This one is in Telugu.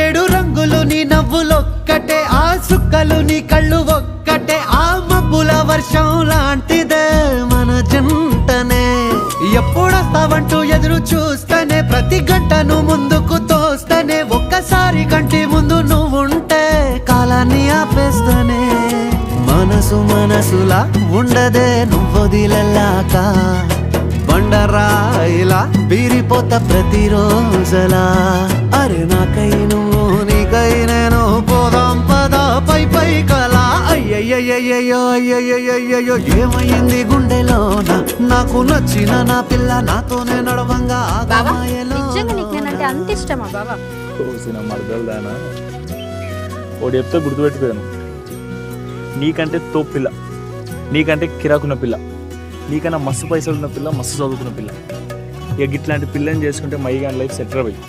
ఏడు రంగులు నీ నవ్వులొక్కటే, ఆ సుక్కలు నీ కళ్ళు ఒక్కటే, ఆ మబ్బుల వర్షం లాంటిదే మన జంటనే. ఎప్పుడొస్తావంటూ ఎదురు చూస్తేనే, ప్రతి గంటను ముందుకు తోస్తేనే, ఒక్కసారి కంటి ముందు నువ్వుంటే కాలాన్ని ఆపేస్తేనే. మనసు మనసులా ఉండదే నువ్వొదిలెళ్ళాక, బండరాయిలా బీరిపోత ప్రతిరోజలా. అరే నాకై నువ్వు నీకై నేను, పోదాం పదా పై పై కలా. అయ్యయ్యయ్యో అయ్యయ్యయ్యో ఏమైంది గుండెలోన, నాకు నచ్చిన నా పిల్ల నాతోనే నడవంగా అంత ఇష్టమా బాబా? మరదలుదానా ఒకటి చెప్తే గుర్తుపెట్టుకోను, నీకంటే తోపు పిల్ల, నీకంటే కిరాకున్న పిల్ల, నీకన్నా మస్తు పైసలు ఉన్న పిల్ల, మస్తు చదువుకున్న పిల్ల. ఇక ఇట్లాంటి పిల్లని చేసుకుంటే మైగా లైఫ్ సెటిల్ అయ్యి